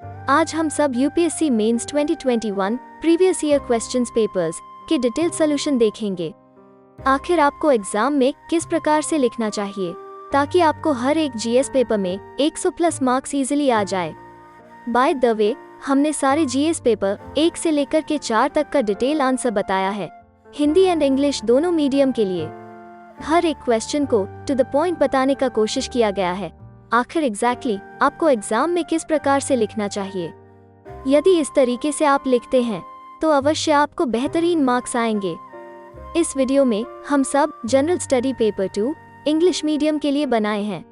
आज हम सब UPSC mains 2021 previous year questions papers के डिटेल्ड सॉल्यूशन देखेंगे। आखिर आपको एग्जाम में किस प्रकार से लिखना चाहिए ताकि आपको हर एक जीएस पेपर में 100 प्लस मार्क्स इजीली आ जाए। बाय द वे, हमने सारे जीएस पेपर 1 से लेकर के 4 तक का डिटेल आंसर बताया है, हिंदी एंड इंग्लिश दोनों मीडियम के लिए। हर एक क्वेश्चन को टू द पॉइंट बताने का कोशिश किया गया है। आखिर एग्जैक्टली आपको एग्जाम में किस प्रकार से लिखना चाहिए। यदि इस तरीके से आप लिखते हैं तो अवश्य आपको बेहतरीन मार्क्स आएंगे। इस वीडियो में हम सब general study paper 2 English medium के लिए बनाए हैं।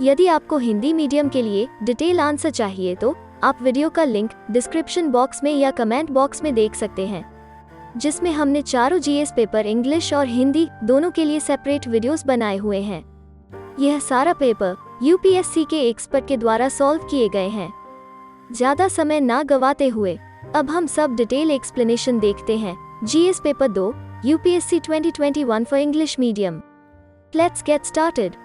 यदि आपको हिंदी मीडियम के लिए डिटेल आंसर चाहिए तो आप वीडियो का लिंक डिस्क्रिप्शन बॉक्स में या कमेंट बॉक्स में देख सकते हैं, जिसमें हमने चारों जीएस पेपर इंग्लिश और हिंदी दोनों के लिए सेपरेट वीडियोस बनाए हुए हैं। यह सारा पेपर यूपीएससी के एक्सपर्ट के द्वारा सॉल्व किए गए हैं। ज्यादा समय ना गवाते हुए अब हम सब डिटेल एक्सप्लेनेशन देखते हैं GS paper 2 UPSC 2021 for English medium. Let's get started.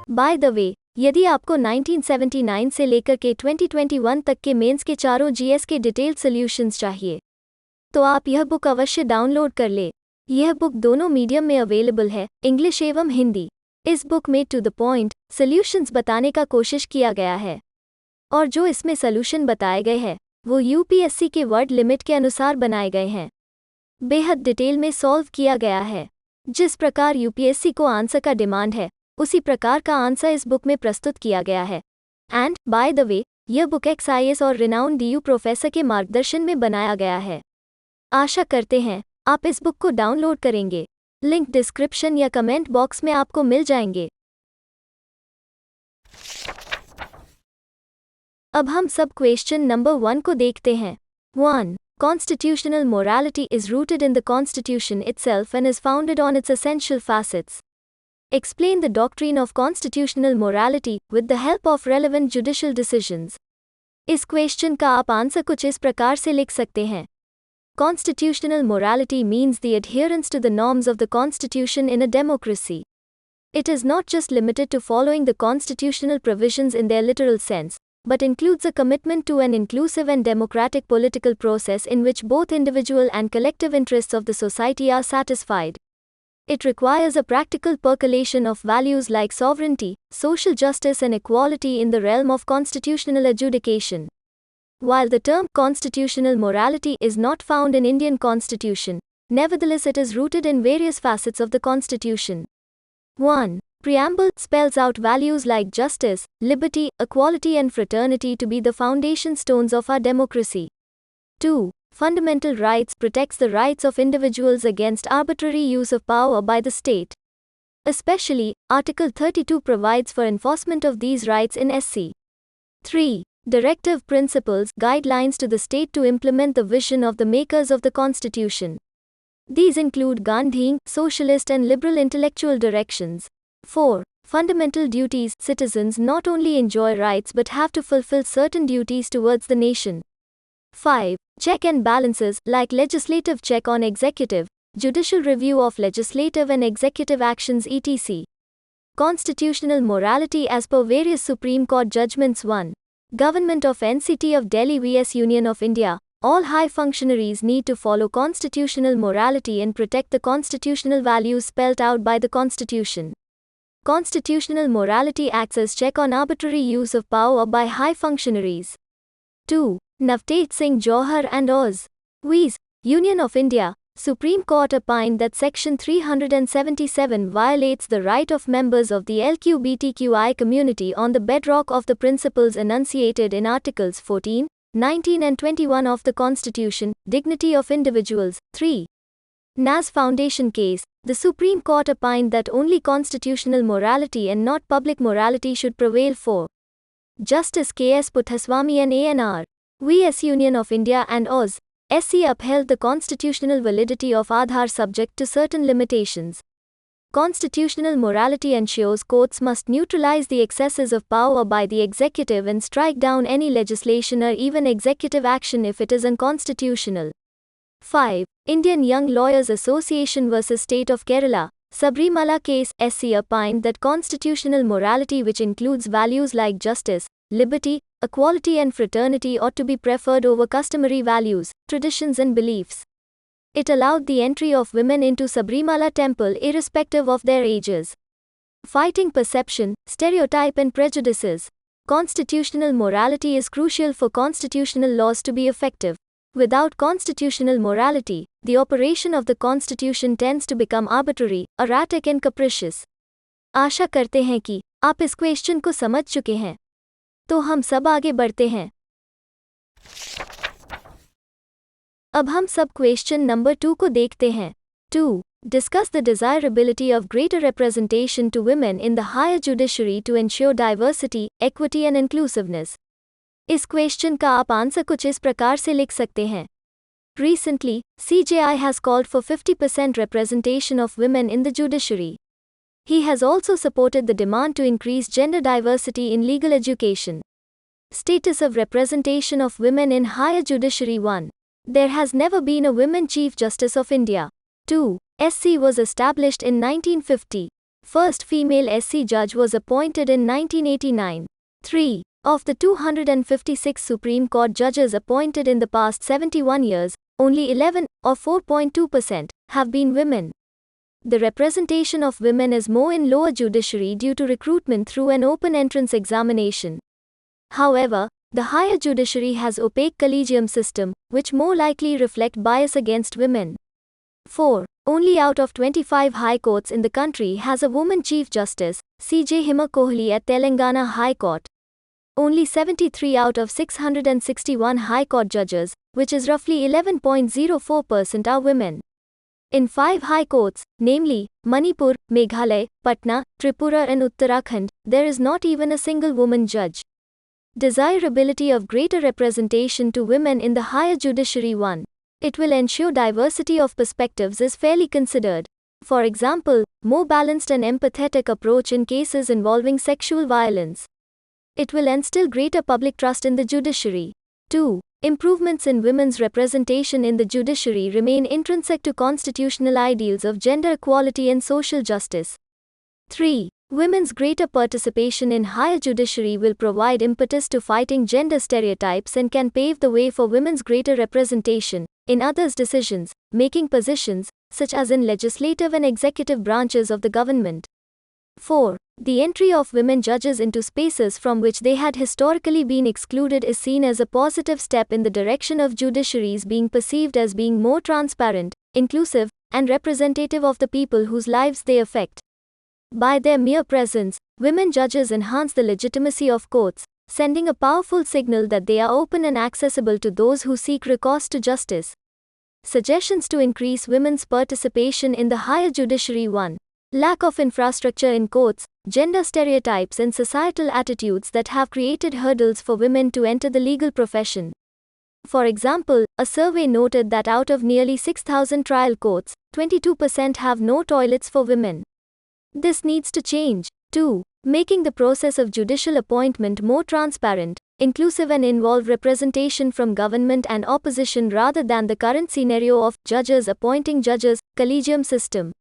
By the way, यदि आपको 1979 से लेकर के 2021 तक के मेंस के चारों जीएस के डिटेल्ड सॉल्यूशंस चाहिए तो आप यह बुक अवश्य डाउनलोड कर ले। यह बुक दोनों मीडियम में अवेलेबल है, इंग्लिश एवं हिंदी। इस बुक में टू द पॉइंट सॉल्यूशंस बताने का कोशिश किया गया है और जो इसमें सॉल्यूशन बताए गए हैं वो यूपीएससी के वर्ड लिमिट के अनुसार बनाए गए हैं। बेहद डिटेल में सॉल्व किया गया है। जिस प्रकार यूपीएससी को आंसर का डिमांड है उसी प्रकार का आंसर इस बुक में प्रस्तुत किया गया है। एंड बाय द वे, यह बुक एक्सआईएएस और रिनाउंड डीयू प्रोफेसर के मार्गदर्शन में बनाया गया है। आशा करते हैं आप इस बुक को डाउनलोड करेंगे। लिंक डिस्क्रिप्शन या कमेंट बॉक्स में आपको मिल जाएंगे। अब हम सब क्वेश्चन नंबर 1 को देखते हैं। 1. Constitutional morality is rooted in the Constitution itself and is founded on its essential facets. Explain the doctrine of constitutional morality with the help of relevant judicial decisions. इस क्वेश्चन का आप answer कुछ इस प्रकार से लिख सकते हैं। Constitutional morality means the adherence to the norms of the Constitution in a democracy. It is not just limited to following the constitutional provisions in their literal sense, but includes a commitment to an inclusive and democratic political process in which both individual and collective interests of the society are satisfied. It requires a practical percolation of values like sovereignty, social justice and equality in the realm of constitutional adjudication. While the term constitutional morality is not found in Indian Constitution, nevertheless it is rooted in various facets of the Constitution. 1. Preamble spells out values like justice, liberty, equality and fraternity to be the foundation stones of our democracy. 2. Fundamental rights protects the rights of individuals against arbitrary use of power by the state. Especially, Article 32 provides for enforcement of these rights in SC. 3. Directive Principles guidelines to the state to implement the vision of the makers of the Constitution. These include Gandhian, socialist and liberal intellectual directions. 4. Fundamental duties. Citizens not only enjoy rights but have to fulfill certain duties towards the nation. 5. Check and balances, like legislative check on executive, judicial review of legislative and executive actions etc. Constitutional morality as per various Supreme Court judgments. 1. Government of NCT of Delhi vs Union of India. All high functionaries need to follow constitutional morality and protect the constitutional values spelled out by the Constitution. Constitutional morality acts as check on arbitrary use of power by high functionaries. 2. Navtej Singh Johar and Oz. vs. Union of India. Supreme Court opined that Section 377 violates the right of members of the LGBTQI community on the bedrock of the principles enunciated in Articles 14, 19 and 21 of the Constitution, dignity of individuals. 3. Nas Foundation case. The Supreme Court opined that only constitutional morality and not public morality should prevail for Justice K.S. Puthaswamy and A.N.R. vs. Union of India and Oz. SC upheld the constitutional validity of Aadhaar subject to certain limitations. Constitutional morality ensures courts must neutralize the excesses of power by the executive and strike down any legislation or even executive action if it is unconstitutional. 5. Indian Young Lawyers Association vs. State of Kerala. Sabrimala case. SC opined that constitutional morality, which includes values like justice, liberty, equality and fraternity ought to be preferred over customary values, traditions and beliefs. It allowed the entry of women into Sabrimala temple irrespective of their ages. Fighting perception, stereotype and prejudices. Constitutional morality is crucial for constitutional laws to be effective. Without constitutional morality, the operation of the constitution tends to become arbitrary, erratic and capricious. आशा करते हैं कि आप इस question को समझ चुके हैं। तो हम सब आगे बढ़ते हैं। अब हम सब क्वेश्चन नंबर 2 को देखते हैं। 2. Discuss the desirability of greater representation to women in the higher judiciary to ensure diversity, equity and inclusiveness. इस क्वेश्चन का आप आंसर कुछ इस प्रकार से लिख सकते हैं। Recently, CJI has called for 50% representation of women in the judiciary. He has also supported the demand to increase gender diversity in legal education. Status of representation of women in higher judiciary. 1. There has never been a women Chief Justice of India. 2. SC was established in 1950. First female SC judge was appointed in 1989. 3. Of the 256 Supreme Court judges appointed in the past 71 years, only 11, or 4.2%, have been women. The representation of women is more in lower judiciary due to recruitment through an open entrance examination. However, the higher judiciary has opaque collegium system, which more likely reflect bias against women. 4. Only out of 25 high courts in the country has a woman Chief Justice, C.J. Hima Kohli at Telangana High Court. Only 73 out of 661 High Court judges, which is roughly 11.04%, are women. In 5 high courts, namely, Manipur, Meghalaya, Patna, Tripura and Uttarakhand, there is not even a single woman judge. Desirability of greater representation to women in the higher judiciary. 1. It will ensure diversity of perspectives is fairly considered. For example, more balanced and empathetic approach in cases involving sexual violence. It will instill greater public trust in the judiciary. 2. Improvements in women's representation in the judiciary remain intrinsic to constitutional ideals of gender equality and social justice. 3. Women's greater participation in higher judiciary will provide impetus to fighting gender stereotypes and can pave the way for women's greater representation in others' decision-making positions, such as in legislative and executive branches of the government. 4. The entry of women judges into spaces from which they had historically been excluded is seen as a positive step in the direction of judiciaries being perceived as being more transparent, inclusive, and representative of the people whose lives they affect. By their mere presence, women judges enhance the legitimacy of courts, sending a powerful signal that they are open and accessible to those who seek recourse to justice. Suggestions to increase women's participation in the higher judiciary. 1. Lack of infrastructure in courts, gender stereotypes and societal attitudes that have created hurdles for women to enter the legal profession. For example, a survey noted that out of nearly 6,000 trial courts, 22% have no toilets for women. This needs to change. 2. Making the process of judicial appointment more transparent, inclusive and involve representation from government and opposition rather than the current scenario of judges appointing judges, collegium system.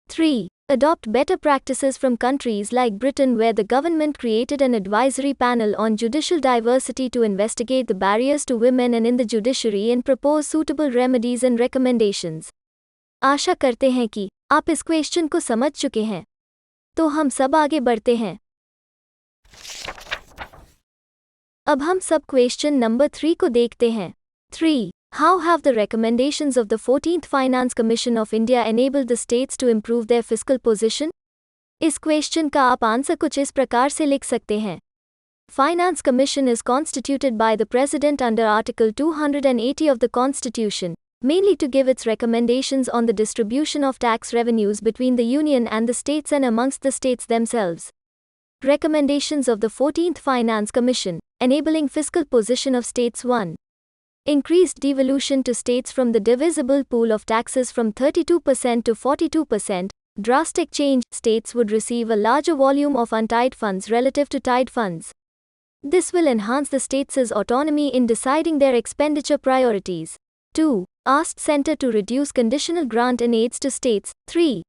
3. Adopt better practices from countries like Britain where the government created an advisory panel on judicial diversity to investigate the barriers to women and in the judiciary and propose suitable remedies and recommendations. आशा करते हैं कि आप इस question को समझ चुके हैं। तो हम सब आगे बढ़ते हैं। अब हम सब क्वेश्चन नंबर 3 को देखते हैं। 3. How have the recommendations of the 14th Finance Commission of India enabled the states to improve their fiscal position? इस क्वेश्चन का आप आंसर कुछ इस प्रकार से लिख सकते हैं। Finance Commission is constituted by the President under Article 280 of the Constitution, mainly to give its recommendations on the distribution of tax revenues between the Union and the states and amongst the states themselves. Recommendations of the 14th Finance Commission, enabling fiscal position of states. 1. Increased devolution to states from the divisible pool of taxes from 32% to 42%. Drastic change. States would receive a larger volume of untied funds relative to tied funds. This will enhance the states' autonomy in deciding their expenditure priorities. 2. Asked Centre to reduce conditional grant and aids to states. 3.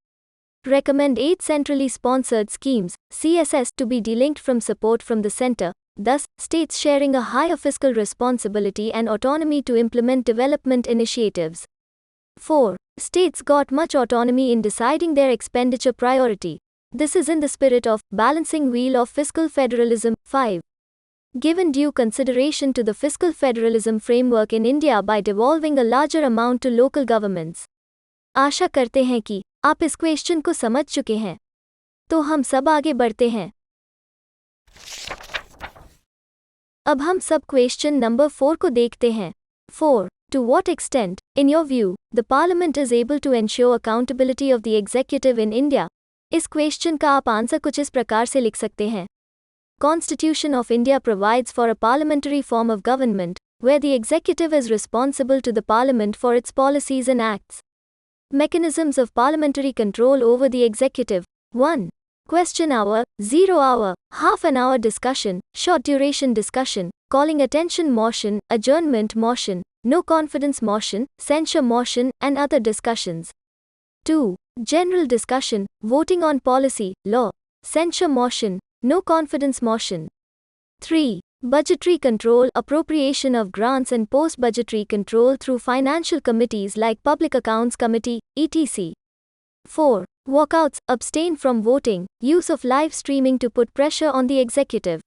Recommend 8 centrally sponsored schemes, CSS, to be delinked from support from the center, thus, states sharing a higher fiscal responsibility and autonomy to implement development initiatives. 4. States got much autonomy in deciding their expenditure priority. This is in the spirit of balancing wheel of fiscal federalism. 5. Given due consideration to the fiscal federalism framework in India by devolving a larger amount to local governments. आशा करते हैं कि आप इस question को समझ चुके हैं। तो हम सब आगे बढ़ते हैं। अब हम सब क्वेश्चन नंबर 4 को देखते हैं। 4. To what extent, in your view, the Parliament is able to ensure accountability of the executive in India? इस क्वेश्चन का आप आंसर कुछ इस प्रकार से लिख सकते हैं। Constitution of India provides for a parliamentary form of government, where the executive is responsible to the Parliament for its policies and acts. Mechanisms of parliamentary control over the executive. 1. Question hour, 0 hour, half an hour discussion, short duration discussion, calling attention motion, adjournment motion, no confidence motion, censure motion, and other discussions. 2. General discussion, voting on policy, law, censure motion, no confidence motion. 3. Budgetary control, appropriation of grants and post-budgetary control through financial committees like Public Accounts Committee, etc. 4. Walkouts, abstain from voting, use of live streaming to put pressure on the executive.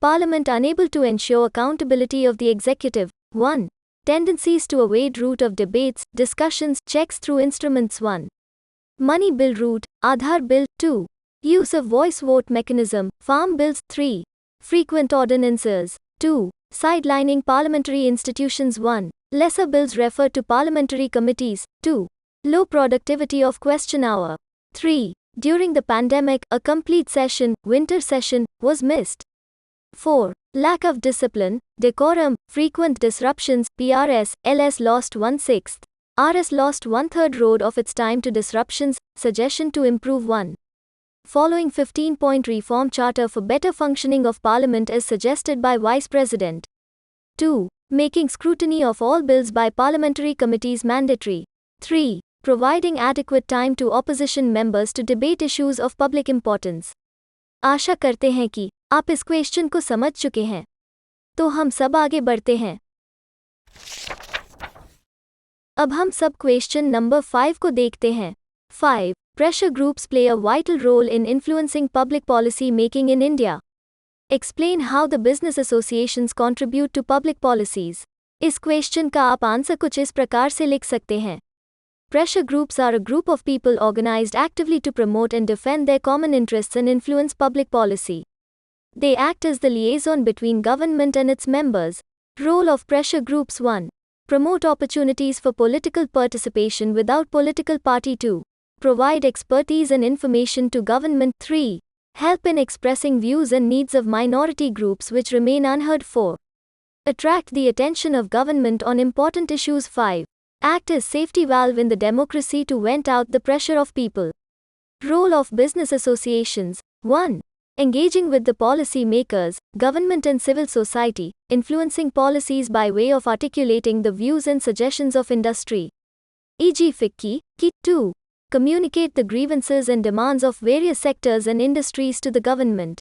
Parliament unable to ensure accountability of the executive. 1. Tendencies to evade route of debates, discussions, checks through instruments. 1. Money bill route, Aadhaar bill. 2. Use of voice vote mechanism, farm bills. 3. Frequent ordinances. 2. Sidelining parliamentary institutions. 1. Lesser bills referred to parliamentary committees. 2. Low productivity of question hour. 3. During the pandemic, a complete session, winter session, was missed. 4. Lack of discipline, decorum, frequent disruptions. PRS, LS lost 1/6. RS lost 1/3 road of its time to disruptions. Suggestion to improve. 1. Following 15-point reform charter for better functioning of Parliament is suggested by Vice President. 2. Making scrutiny of all bills by parliamentary committees mandatory. 3. Providing adequate time to opposition members to debate issues of public importance. आशा करते हैं कि आप इस question को समझ चुके हैं। तो हम सब आगे बढ़ते हैं। अब हम सब क्वेश्चन नंबर 5 को देखते हैं। 5. Pressure groups play a vital role in influencing public policy making in India. Explain how the business associations contribute to public policies. इस क्वेश्चन का आप आंसर कुछ इस प्रकार से लिख सकते हैं। Pressure groups are a group of people organized actively to promote and defend their common interests and influence public policy. They act as the liaison between government and its members. Role of pressure groups. 1. Promote opportunities for political participation without political party. 2. Provide expertise and information to government. 3. Help in expressing views and needs of minority groups which remain unheard. 4. Attract the attention of government on important issues. 5. Act as safety valve in the democracy to vent out the pressure of people. Role of business associations. 1. Engaging with the policy makers, government and civil society, influencing policies by way of articulating the views and suggestions of industry, e.g. FICCI. 2. Communicate the grievances and demands of various sectors and industries to the government.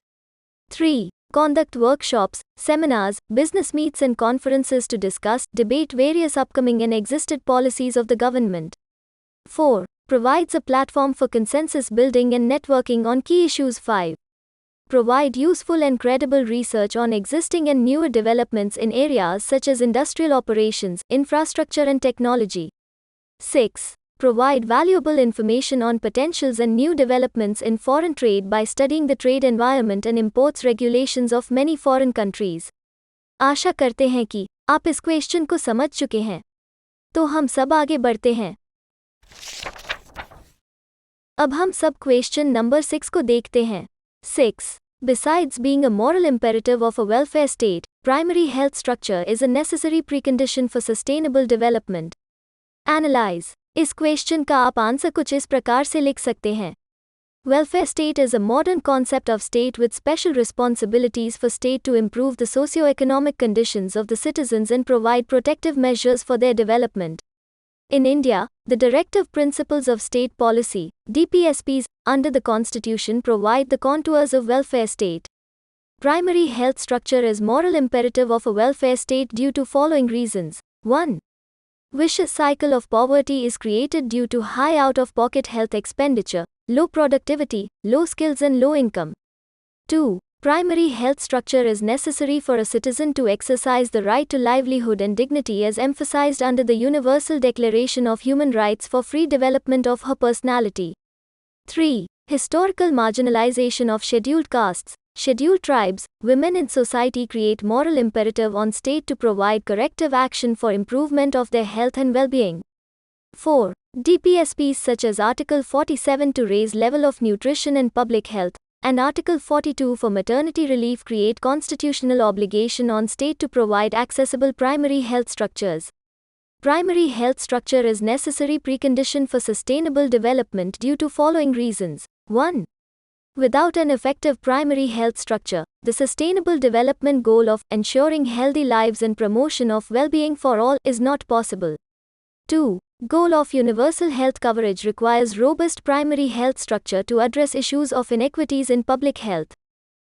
3. Conduct workshops, seminars, business meets and conferences to discuss, debate various upcoming and existed policies of the government. 4. Provides a platform for consensus building and networking on key issues. 5. Provide useful and credible research on existing and newer developments in areas such as industrial operations, infrastructure and technology. 6. Provide valuable information on potentials and new developments in foreign trade by studying the trade environment and imports regulations of many foreign countries. आशा करते हैं कि आप इस question को समझ चुके हैं। तो हम सब आगे बढ़ते हैं। अब हम सब क्वेश्चन नंबर 6 को देखते हैं। 6. Besides being a moral imperative of a welfare state, primary health structure is a necessary precondition for sustainable development. Analyze. इस क्वेश्चन का आप आंसर कुछ इस प्रकार से लिख सकते हैं। Welfare state is a modern concept of state with special responsibilities for state to improve the socio-economic conditions of the citizens and provide protective measures for their development. In India, the Directive Principles of State Policy, DPSPs, under the Constitution provide the contours of welfare state. Primary health structure is moral imperative of a welfare state due to following reasons. 1. Vicious cycle of poverty is created due to high out-of-pocket health expenditure, low productivity, low skills and low income. 2. Primary health structure is necessary for a citizen to exercise the right to livelihood and dignity as emphasized under the Universal Declaration of Human Rights for free development of her personality. 3. Historical marginalization of scheduled castes, scheduled tribes, women in society create moral imperative on state to provide corrective action for improvement of their health and well-being. 4. DPSPs such as Article 47 to raise level of nutrition and public health, and Article 42 for maternity relief create constitutional obligation on state to provide accessible primary health structures. Primary health structure is necessary precondition for sustainable development due to following reasons. 1. Without an effective primary health structure, the sustainable development goal of ensuring healthy lives and promotion of well-being for all is not possible. 2. Goal of universal health coverage requires robust primary health structure to address issues of inequities in public health.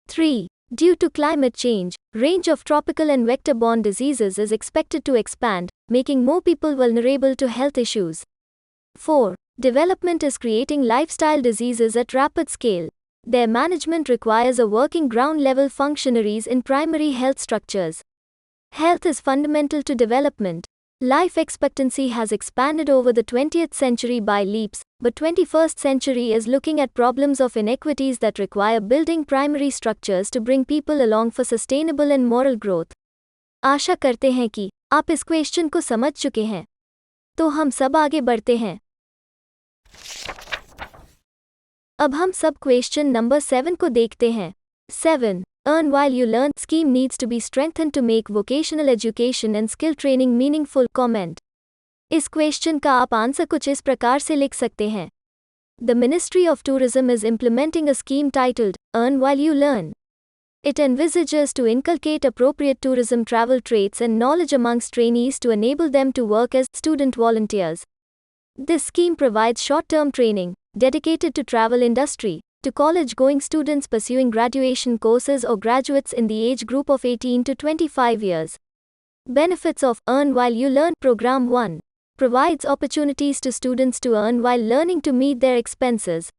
3. Due to climate change, range of tropical and vector-borne diseases is expected to expand, making more people vulnerable to health issues. 4. Development is creating lifestyle diseases at rapid scale. Their management requires a working ground-level functionaries in primary health structures. Health is fundamental to development. Life expectancy has expanded over the 20th century by leaps, but 21st century is looking at problems of inequities that require building primary structures to bring people along for sustainable and moral growth. आशा करते हैं कि आप इस question को समझ चुके हैं। तो हम सब आगे बढ़ते हैं। अब हम सब क्वेश्चन नंबर 7 को देखते हैं। 7. Earn while you learn scheme needs to be strengthened to make vocational education and skill training meaningful. Comment. इस क्वेश्चन का आप आंसर कुछ इस प्रकार से लिख सकते हैं। The Ministry of Tourism is implementing a scheme titled Earn While You Learn. It envisages to inculcate appropriate tourism travel traits and knowledge amongst trainees to enable them to work as student volunteers. This scheme provides short-term training dedicated to travel industry to college-going students pursuing graduation courses or graduates in the age group of 18 to 25 years. Benefits of Earn While You Learn Program 1. Provides opportunities to students to earn while learning to meet their expenses.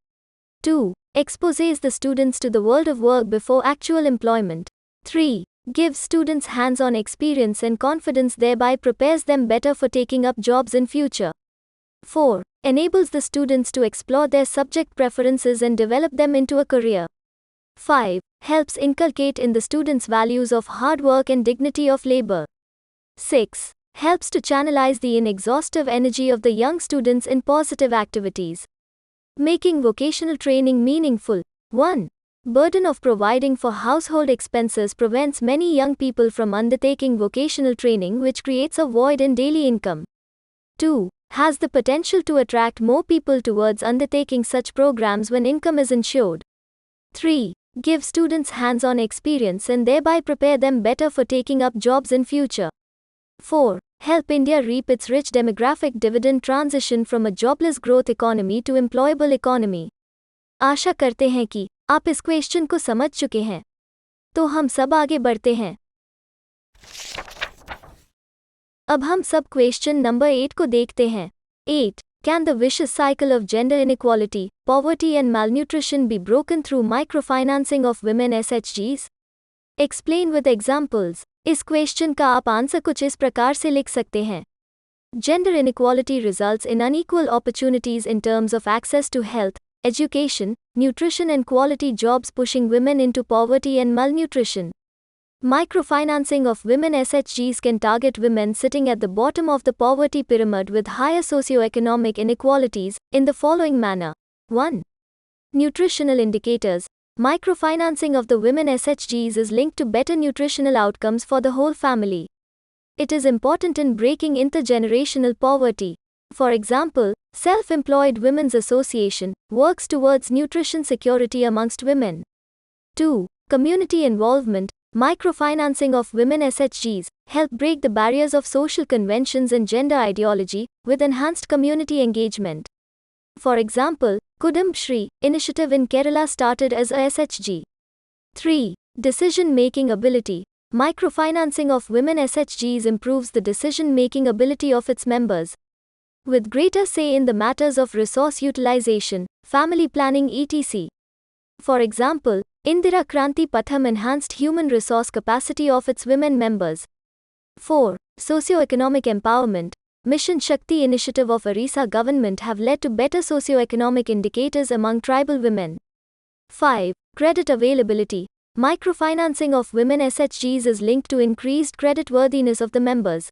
2. Exposes the students to the world of work before actual employment. 3. Gives students hands-on experience and confidence, thereby prepares them better for taking up jobs in future. 4. Enables the students to explore their subject preferences and develop them into a career. 5. Helps inculcate in the students values of hard work and dignity of labor. 6. Helps to channelize the inexhaustive energy of the young students in positive activities. Making vocational training meaningful. 1. Burden of providing for household expenses prevents many young people from undertaking vocational training, which creates a void in daily income. 2. Has the potential to attract more people towards undertaking such programs when income is ensured. 3. Give students hands-on experience and thereby prepare them better for taking up jobs in future. 4. Help India reap its rich demographic dividend transition from a jobless growth economy to employable economy. आशा करते हैं कि आप इस question को समझ चुके हैं। तो हम सब आगे बढ़ते हैं। अब हम सब क्वेश्चन नंबर 8 को देखते हैं। 8. Can the vicious cycle of gender inequality, poverty and malnutrition be broken through microfinancing of women SHGs? Explain with examples. इस क्वेश्चन का आप आंसर कुछ इस प्रकार से लिख सकते हैं। Gender inequality results in unequal opportunities in terms of access to health, education, nutrition and quality jobs, pushing women into poverty and malnutrition. Microfinancing of women SHGs can target women sitting at the bottom of the poverty pyramid with higher socioeconomic inequalities, in the following manner. 1. Nutritional indicators. Microfinancing of the women SHGs is linked to better nutritional outcomes for the whole family. It is important in breaking intergenerational poverty. For example, Self-Employed Women's Association works towards nutrition security amongst women. 2. Community involvement. Microfinancing of women SHGs help break the barriers of social conventions and gender ideology with enhanced community engagement. For example, Kudum Shri initiative in Kerala started as a SHG. 3. Decision-making ability. Microfinancing of women SHGs improves the decision-making ability of its members, with greater say in the matters of resource utilization, family planning etc. For example, Indira Kranti Patham enhanced human resource capacity of its women members. 4. Socio-economic empowerment. Mission Shakti initiative of Orissa government have led to better socio-economic indicators among tribal women. 5. Credit availability. Microfinancing of women SHGs is linked to increased creditworthiness of the members.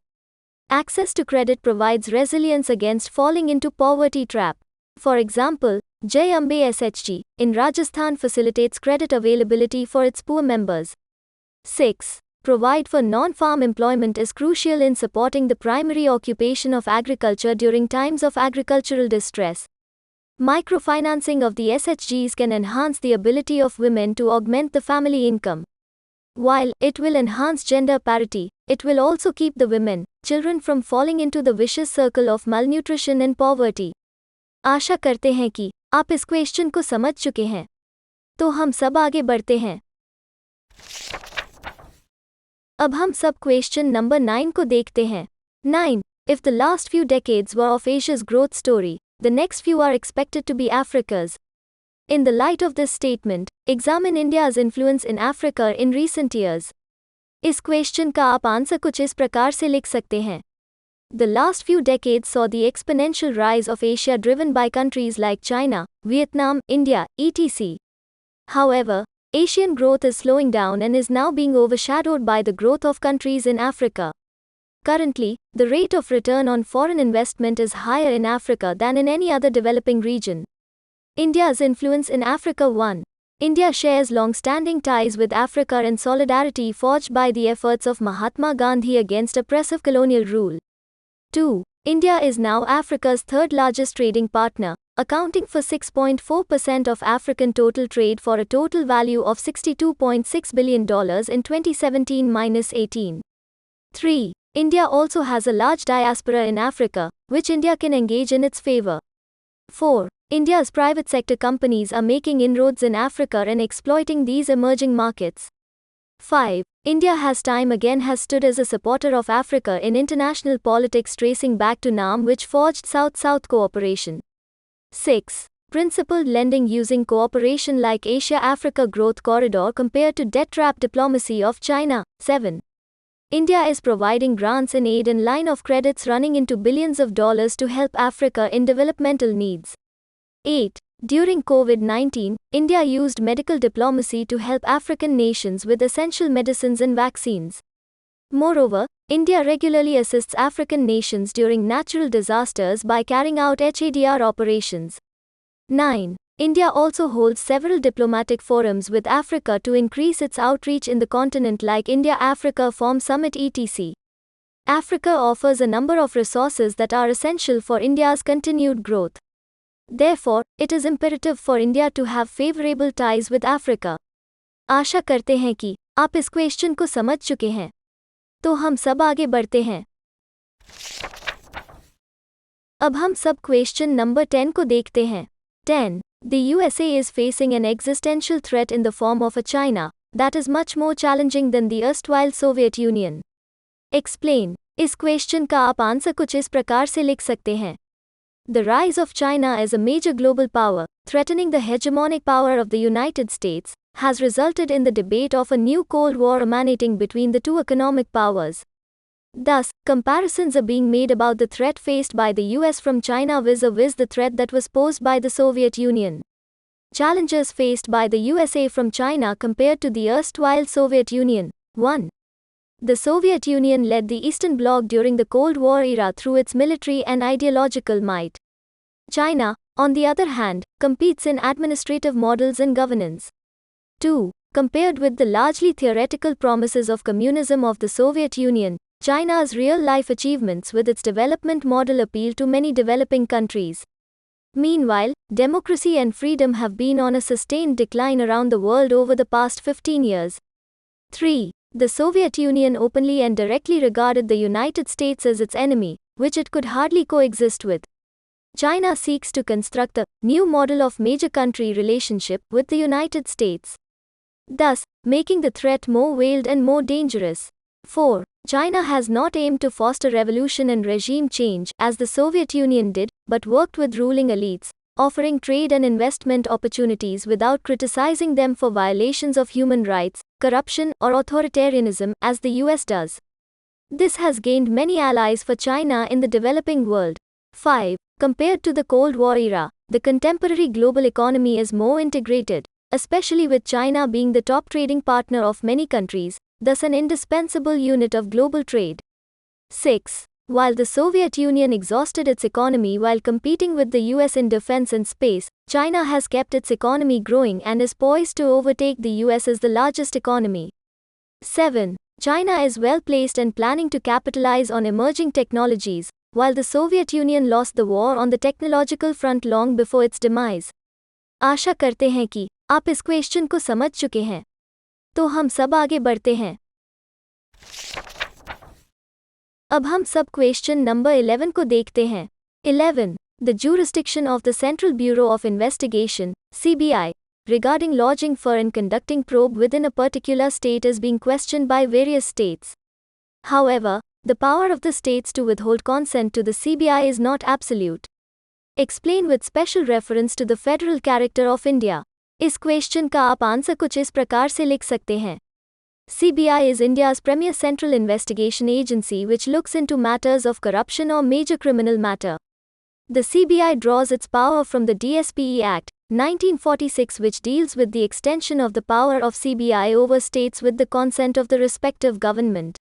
Access to credit provides resilience against falling into poverty trap. For example, Jai Ambe SHG in Rajasthan facilitates credit availability for its poor members. 6. Provide for non-farm employment is crucial in supporting the primary occupation of agriculture during times of agricultural distress. Microfinancing of the SHGs can enhance the ability of women to augment the family income. While it will enhance gender parity, it will also keep the women, children from falling into the vicious circle of malnutrition and poverty. आशा करते हैं कि आप इस question को समझ चुके हैं। तो हम सब आगे बढ़ते हैं। अब हम सब क्वेश्चन नंबर 9 को देखते हैं। 9. If the last few decades were of Asia's growth story, the next few are expected to be Africa's. In the light of this statement, examine India's influence in Africa in recent years. इस question का आप answer कुछ इस प्रकार से लिख सकते हैं. The last few decades saw the exponential rise of Asia driven by countries like China, Vietnam, India, etc. However, Asian growth is slowing down and is now being overshadowed by the growth of countries in Africa. Currently, the rate of return on foreign investment is higher in Africa than in any other developing region. India's influence in Africa. 1. India shares long-standing ties with Africa and solidarity forged by the efforts of Mahatma Gandhi against oppressive colonial rule. 2. India is now Africa's third-largest trading partner, accounting for 6.4% of African total trade for a total value of $62.6 billion in 2017-18. 3. India also has a large diaspora in Africa, which India can engage in its favor. 4. India's private sector companies are making inroads in Africa and exploiting these emerging markets. 5. India has time again has stood as a supporter of Africa in international politics tracing back to NAM, which forged South-South cooperation. 6. Principled lending using cooperation like Asia-Africa Growth Corridor compared to debt trap diplomacy of China. 7. India is providing grants and aid in line of credits running into billions of dollars to help Africa in developmental needs. 8. During COVID-19, India used medical diplomacy to help African nations with essential medicines and vaccines. Moreover, India regularly assists African nations during natural disasters by carrying out HADR operations. 9. India also holds several diplomatic forums with Africa to increase its outreach in the continent like India-Africa Forum Summit etc. Africa offers a number of resources that are essential for India's continued growth. Therefore, it is imperative for India to have favorable ties with Africa. आशा करते हैं कि आप इस question को समझ चुके हैं. तो हम सब आगे बढ़ते हैं. अब हम सब क्वेश्चन नंबर 10 को देखते हैं. 10. The USA is facing an existential threat in the form of a China that is much more challenging than the erstwhile Soviet Union. Explain. इस क्वेश्चन का आप आंसर कुछ इस प्रकार से लिख सकते हैं. The rise of China as a major global power, threatening the hegemonic power of the United States, has resulted in the debate of a new Cold War emanating between the two economic powers. Thus, comparisons are being made about the threat faced by the US from China vis-a-vis the threat that was posed by the Soviet Union. Challenges faced by the USA from China compared to the erstwhile Soviet Union. 1. The Soviet Union led the Eastern Bloc during the Cold War era through its military and ideological might. China, on the other hand, competes in administrative models and governance. 2. Compared with the largely theoretical promises of communism of the Soviet Union, China's real-life achievements with its development model appeal to many developing countries. Meanwhile, democracy and freedom have been on a sustained decline around the world over the past 15 years. 3. The Soviet Union openly and directly regarded the United States as its enemy, which it could hardly coexist with. China seeks to construct a new model of major country relationship with the United States, thus making the threat more veiled and more dangerous. 4. China has not aimed to foster revolution and regime change as the Soviet Union did, but worked with ruling elites, offering trade and investment opportunities without criticizing them for violations of human rights, corruption, or authoritarianism as the US does. This has gained many allies for China in the developing world. 5. Compared to the Cold War era, the contemporary global economy is more integrated, especially with China being the top trading partner of many countries, thus an indispensable unit of global trade. 6. While the Soviet Union exhausted its economy while competing with the US in defense and space, China has kept its economy growing and is poised to overtake the US as the largest economy. 7. China is well placed and planning to capitalize on emerging technologies, while the Soviet Union lost the war on the technological front long before its demise. आशा करते हैं कि आप इस question को समझ चुके हैं। तो हम सब आगे बढ़ते हैं। अब हम सब क्वेश्चन नंबर 11 को देखते हैं। 11. The jurisdiction of the Central Bureau of Investigation, CBI, regarding lodging for and conducting probe within a particular state is being questioned by various states. However, the power of the states to withhold consent to the CBI is not absolute. Explain with special reference to the federal character of India. इस question का आप answer कुछ इस प्रकार से लिख सकते हैं। CBI is India's premier central investigation agency which looks into matters of corruption or major criminal matter. The CBI draws its power from the DSPE Act, 1946 which deals with the extension of the power of CBI over states with the consent of the respective government.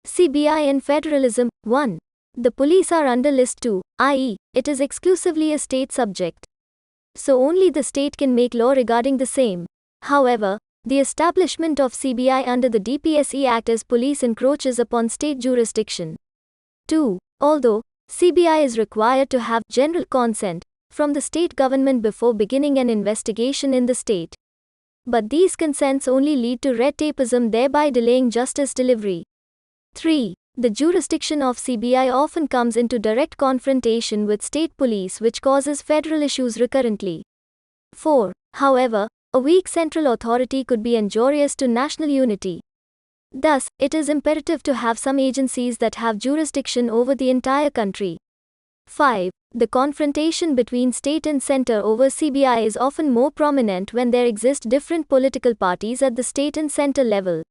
CBI and Federalism. 1. The police are under List 2, i.e., it is exclusively a state subject. So only the state can make law regarding the same. However, the establishment of CBI under the DPSE Act as police encroaches upon state jurisdiction. 2. Although CBI is required to have general consent from the state government before beginning an investigation in the state, but these consents only lead to red tapeism, thereby delaying justice delivery. 3. The jurisdiction of CBI often comes into direct confrontation with state police which causes federal issues recurrently. 4. However, a weak central authority could be injurious to national unity. Thus, it is imperative to have some agencies that have jurisdiction over the entire country. 5. The confrontation between state and center over CBI is often more prominent when there exist different political parties at the state and center level.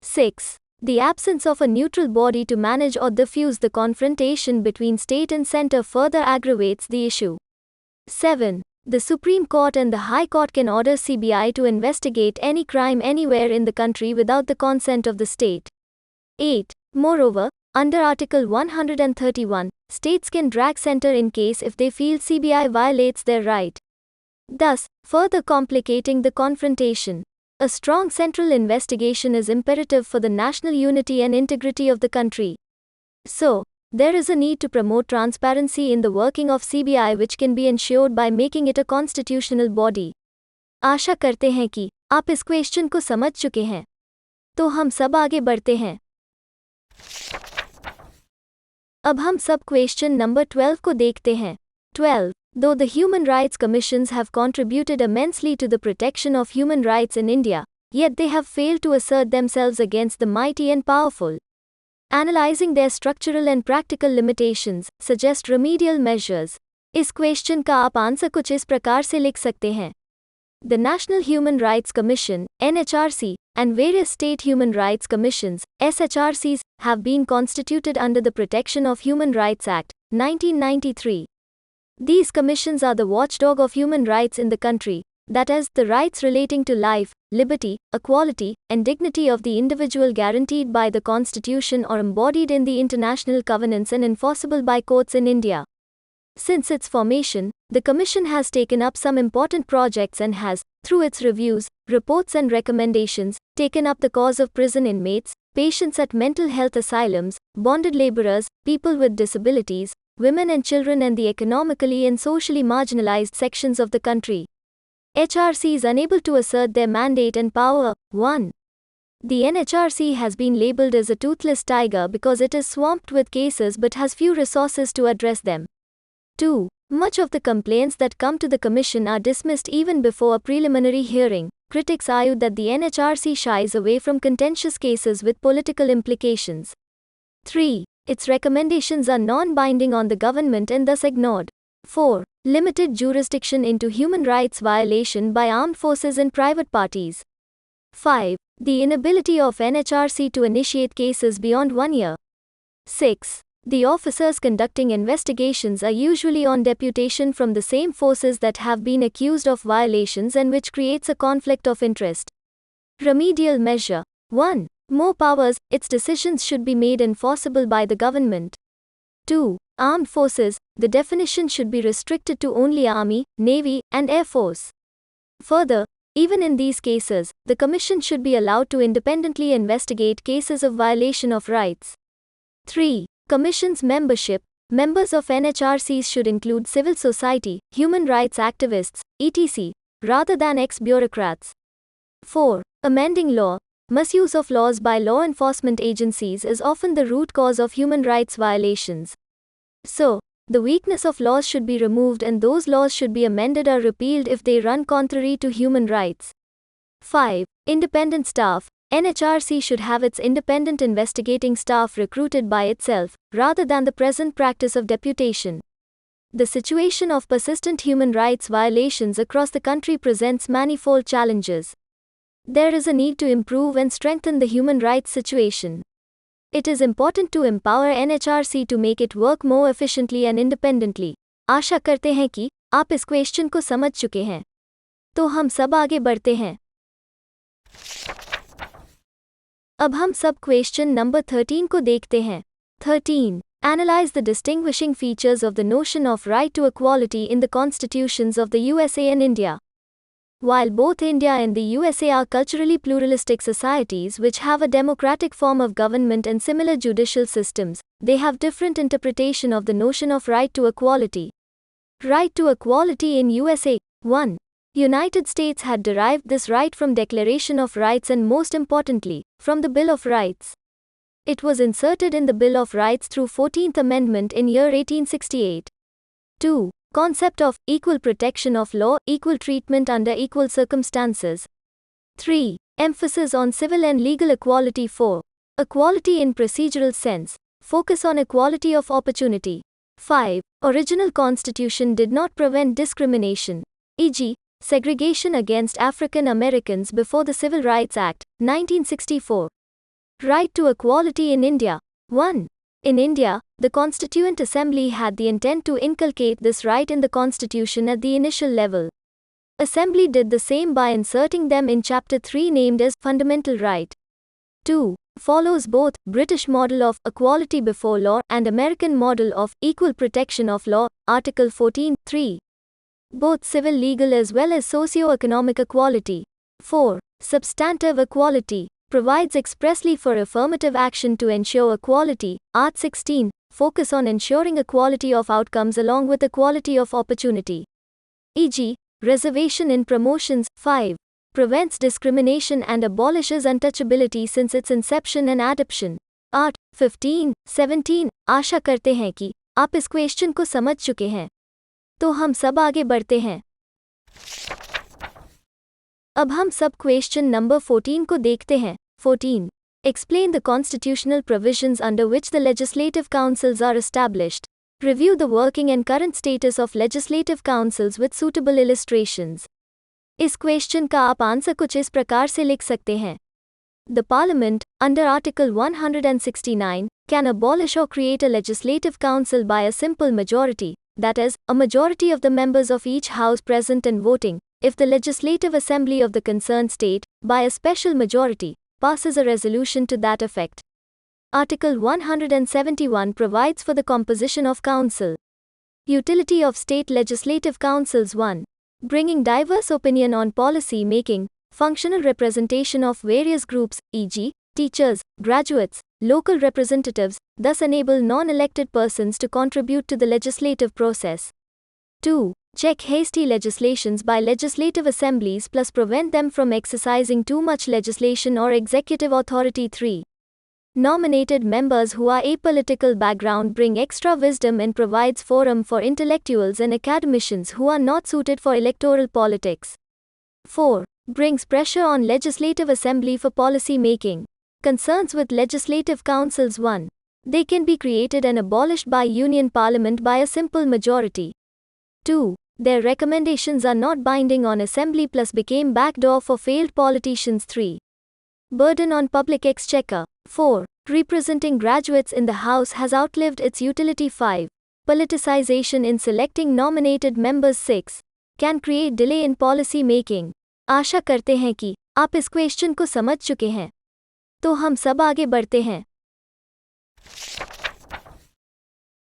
6. The absence of a neutral body to manage or diffuse the confrontation between state and center further aggravates the issue. 7. The Supreme Court and the High Court can order CBI to investigate any crime anywhere in the country without the consent of the state. 8. Moreover, under Article 131, states can drag center in case if they feel CBI violates their right, thus further complicating the confrontation. A strong central investigation is imperative for the national unity and integrity of the country. So, there is a need to promote transparency in the working of CBI which can be ensured by making it a constitutional body. आशा करते हैं कि आप इस question को समझ चुके हैं। तो हम सब आगे बढ़ते हैं। अब हम सब क्वेश्चन नंबर 12 को देखते हैं। 12. Though the human rights commissions have contributed immensely to the protection of human rights in India, yet they have failed to assert themselves against the mighty and powerful. Analyzing their structural and practical limitations, suggest remedial measures. इस question का आप answer कुछ इस प्रकार से लिख सकते हैं। The National Human Rights Commission, NHRC, and various state human rights commissions, SHRCs, have been constituted under the Protection of Human Rights Act, 1993. These commissions are the watchdog of human rights in the country, that is, the rights relating to life, liberty, equality, and dignity of the individual guaranteed by the Constitution or embodied in the international covenants and enforceable by courts in India. Since its formation, the Commission has taken up some important projects and has, through its reviews, reports and recommendations, taken up the cause of prison inmates, patients at mental health asylums, bonded laborers, people with disabilities, women and children and the economically and socially marginalized sections of the country. HRC is unable to assert their mandate and power. 1. The NHRC has been labeled as a toothless tiger because it is swamped with cases but has few resources to address them. 2. Much of the complaints that come to the Commission are dismissed even before a preliminary hearing. Critics argue that the NHRC shies away from contentious cases with political implications. 3. Its recommendations are non-binding on the government and thus ignored. 4. Limited jurisdiction into human rights violation by armed forces and private parties. 5. The inability of NHRC to initiate cases beyond 1 year. 6. The officers conducting investigations are usually on deputation from the same forces that have been accused of violations and which creates a conflict of interest. Remedial measure. 1. More powers, its decisions should be made enforceable by the government. 2. Armed forces, the definition should be restricted to only Army, Navy, and Air Force. Further, even in these cases, the Commission should be allowed to independently investigate cases of violation of rights. 3. Commission's membership. Members of NHRCs should include civil society, human rights activists, etc., rather than ex-bureaucrats. 4. Amending law. Misuse of laws by law enforcement agencies is often the root cause of human rights violations. So, the weakness of laws should be removed and those laws should be amended or repealed if they run contrary to human rights. 5. Independent staff. NHRC should have its independent investigating staff recruited by itself, rather than the present practice of deputation. The situation of persistent human rights violations across the country presents manifold challenges. There is a need to improve and strengthen the human rights situation. It is important to empower NHRC to make it work more efficiently and independently. आशा करते हैं कि आप इस question को समझ चुके हैं। तो हम सब आगे बढ़ते हैं। अब हम सब क्वेश्चन नंबर 13 को देखते हैं। 13. Analyze the distinguishing features of the notion of right to equality in the constitutions of the USA and India. While both India and the USA are culturally pluralistic societies which have a democratic form of government and similar judicial systems, they have different interpretation of the notion of right to equality. Right to equality in USA. 1. United States had derived this right from Declaration of Rights and most importantly, from the Bill of Rights. It was inserted in the Bill of Rights through 14th Amendment in year 1868. 2. Concept of equal protection of law, equal treatment under equal circumstances. 3. Emphasis on civil and legal equality. 4. Equality in procedural sense. Focus on equality of opportunity. 5. Original Constitution did not prevent discrimination, e.g., segregation against African Americans before the Civil Rights Act, 1964. Right to equality in India. 1. In India, the Constituent Assembly had the intent to inculcate this right in the Constitution at the initial level. Assembly did the same by inserting them in Chapter 3 named as Fundamental Right. 2. Follows both British model of equality before law and American model of equal protection of law, Article 14, 3. Both civil legal as well as socio-economic equality. 4. Substantive equality. Provides expressly for affirmative action to ensure equality, Art 16, focus on ensuring equality of outcomes along with equality of opportunity. E.g., reservation in promotions. 5. Prevents discrimination and abolishes untouchability since its inception and adoption. Art 15, 17. आशा करते हैं कि आप इस question को समझ चुके हैं। तो हम सब आगे बढ़ते हैं। अब हम सब क्वेश्चन नंबर 14 को देखते हैं। 14. Explain the constitutional provisions under which the legislative councils are established. Review the working and current status of legislative councils with suitable illustrations. इस क्वेश्चन का आप आंसर कुछ इस प्रकार से लिख सकते हैं। The Parliament, under Article 169, can abolish or create a legislative council by a simple majority, that is, a majority of the members of each house present and voting, if the Legislative Assembly of the concerned state, by a special majority, passes a resolution to that effect. Article 171 provides for the composition of council. Utility of state legislative councils. 1. Bringing diverse opinion on policy making, functional representation of various groups, e.g., teachers, graduates, local representatives, thus enable non-elected persons to contribute to the legislative process. 2. Check hasty legislations by legislative assemblies plus prevent them from exercising too much legislation or executive authority. 3. Nominated members who are apolitical background bring extra wisdom and provides forum for intellectuals and academicians who are not suited for electoral politics. 4. Brings pressure on legislative assembly for policy making. Concerns with legislative councils. 1. They can be created and abolished by union parliament by a simple majority. 2. Their recommendations are not binding on assembly plus became backdoor for failed politicians. 3. Burden on public exchequer. 4. Representing graduates in the House has outlived its utility. 5. Politicization in selecting nominated members. 6. Can create delay in policy making. आशा करते हैं कि आप इस question को समझ चुके हैं। तो हम सब आगे बढ़ते हैं।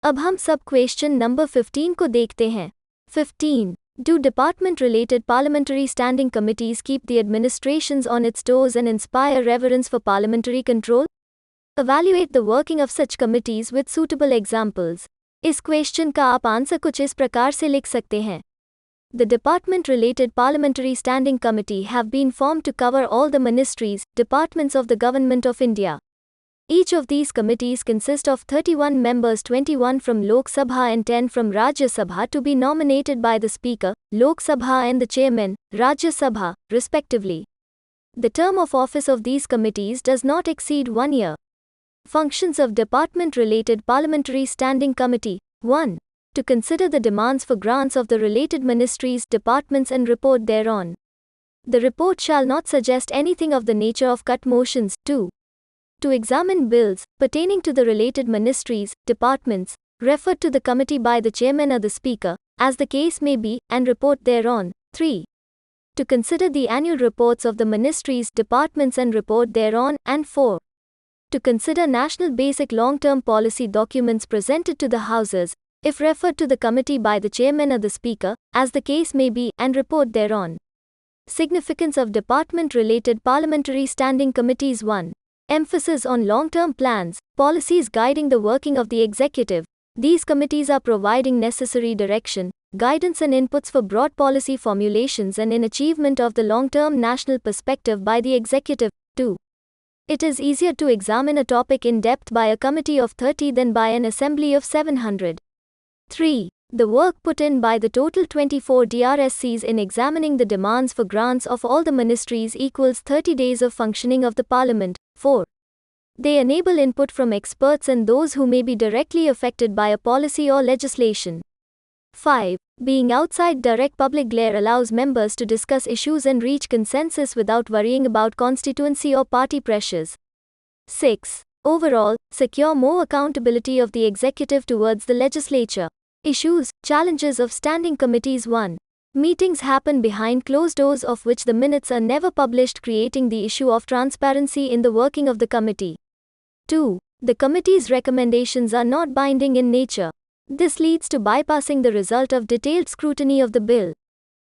अब हम सब क्वेश्चन नंबर 15 को देखते हैं। 15. Do department-related parliamentary standing committees keep the administrations on its toes and inspire reverence for parliamentary control? Evaluate the working of such committees with suitable examples. इस क्वेश्चन का आप आंसर कुछ इस प्रकार से लिख सकते हैं। The department-related parliamentary standing committee have been formed to cover all the ministries, departments of the Government of India. Each of these committees consist of 31 members, 21 from Lok Sabha and 10 from Rajya Sabha, to be nominated by the Speaker, Lok Sabha, and the Chairman, Rajya Sabha, respectively. The term of office of these committees does not exceed 1 year. Functions of Department-related Parliamentary Standing Committee. 1. To consider the demands for grants of the related ministries, departments and report thereon. The report shall not suggest anything of the nature of cut motions. 2. To examine bills pertaining to the related ministries, departments, referred to the committee by the chairman or the speaker, as the case may be, and report thereon. 3. To consider the annual reports of the ministries, departments and report thereon. And 4. To consider national basic long-term policy documents presented to the houses, if referred to the committee by the chairman or the speaker, as the case may be, and report thereon. Significance of department-related parliamentary standing committees. 1. Emphasis on long-term plans, policies guiding the working of the executive. These committees are providing necessary direction, guidance and inputs for broad policy formulations and in achievement of the long-term national perspective by the executive. 2. It is easier to examine a topic in depth by a committee of 30 than by an assembly of 700. 3. The work put in by the total 24 DRSCs in examining the demands for grants of all the ministries equals 30 days of functioning of the Parliament. 4. They enable input from experts and those who may be directly affected by a policy or legislation. 5. Being outside direct public glare allows members to discuss issues and reach consensus without worrying about constituency or party pressures. 6. Overall, secure more accountability of the executive towards the legislature. Issues, challenges of standing committees. 1. Meetings happen behind closed doors of which the minutes are never published, creating the issue of transparency in the working of the committee. 2. The committee's recommendations are not binding in nature. This leads to bypassing the result of detailed scrutiny of the bill.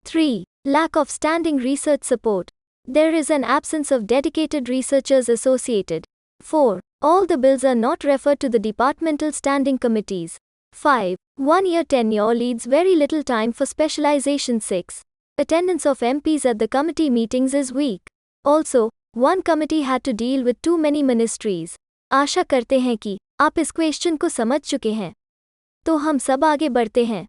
3. Lack of standing research support. There is an absence of dedicated researchers associated. 4. All the bills are not referred to the departmental standing committees. 5. 1-year tenure leaves very little time for specialization. 6. Attendance of MPs at the committee meetings is weak. Also, one committee had to deal with too many ministries. आशा करते हैं कि आप इस question को समझ चुके हैं। तो हम सब आगे बढ़ते हैं।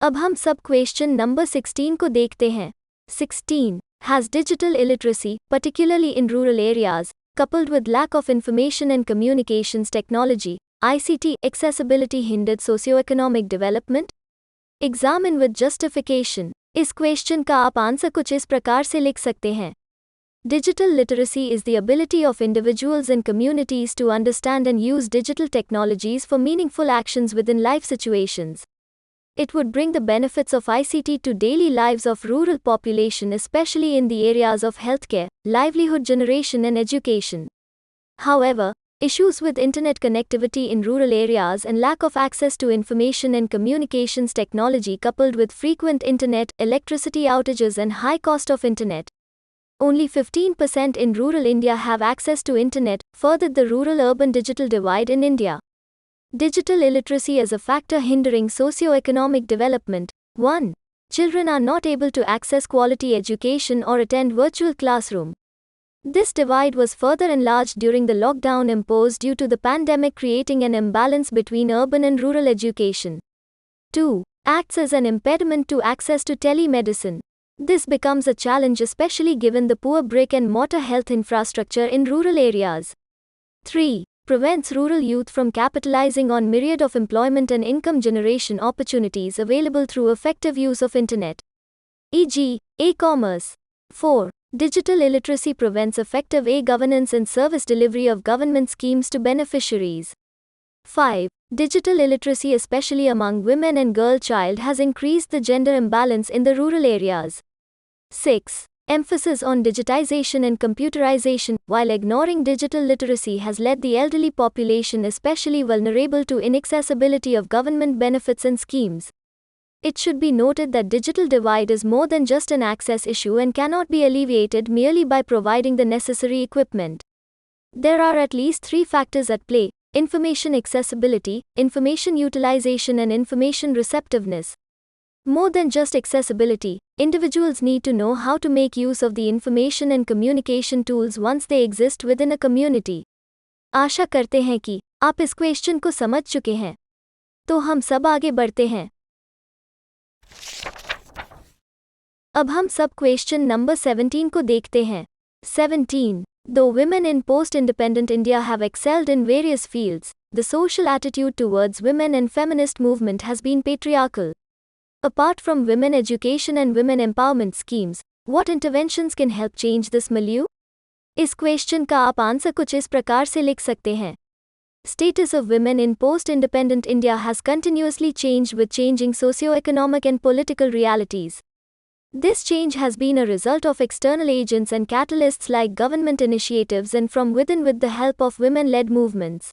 अब हम सब क्वेश्चन नंबर 16 को देखते हैं। 16. Has digital illiteracy, particularly in rural areas, coupled with lack of information and communications technology, ICT, accessibility hindered socioeconomic development? Examine with justification. इस क्वेश्चन का आप आंसर कुछ इस प्रकार से लिख सकते हैं। Digital literacy is the ability of individuals and communities to understand and use digital technologies for meaningful actions within life situations. It would bring the benefits of ICT to daily lives of rural population, especially in the areas of healthcare, livelihood generation and education. However, issues with internet connectivity in rural areas and lack of access to information and communications technology coupled with frequent internet, electricity outages and high cost of internet. Only 15% in rural India have access to internet, furthered the rural-urban digital divide in India. Digital illiteracy as a factor hindering socio-economic development. 1. Children are not able to access quality education or attend virtual classroom. This divide was further enlarged during the lockdown imposed due to the pandemic, creating an imbalance between urban and rural education. 2. Acts as an impediment to access to telemedicine. This becomes a challenge especially given the poor brick-and-mortar health infrastructure in rural areas. 3. Prevents rural youth from capitalizing on myriad of employment and income generation opportunities available through effective use of internet, e.g., e-commerce. 4. Digital illiteracy prevents effective e-governance and service delivery of government schemes to beneficiaries. 5. Digital illiteracy especially among women and girl child has increased the gender imbalance in the rural areas. 6. Emphasis on digitization and computerization, while ignoring digital literacy, has led the elderly population especially vulnerable to inaccessibility of government benefits and schemes. It should be noted that digital divide is more than just an access issue and cannot be alleviated merely by providing the necessary equipment. There are at least 3 factors at play: information accessibility, information utilization, and information receptiveness. More than just accessibility, individuals need to know how to make use of the information and communication tools once they exist within a community. आशा करते हैं कि आप इस question को समझ चुके हैं। तो हम सब आगे बढ़ते हैं। अब हम सब क्वेश्चन नंबर 17 को देखते हैं। 17. Though women in post-independent India have excelled in various fields, the social attitude towards women and feminist movement has been patriarchal. Apart from women education and women empowerment schemes, what interventions can help change this milieu? इस question का आप answer कुछ इस प्रकार से लिख सकते हैं. Status of women in post-independent India has continuously changed with changing socio-economic and political realities. This change has been a result of external agents and catalysts like government initiatives and from within with the help of women-led movements.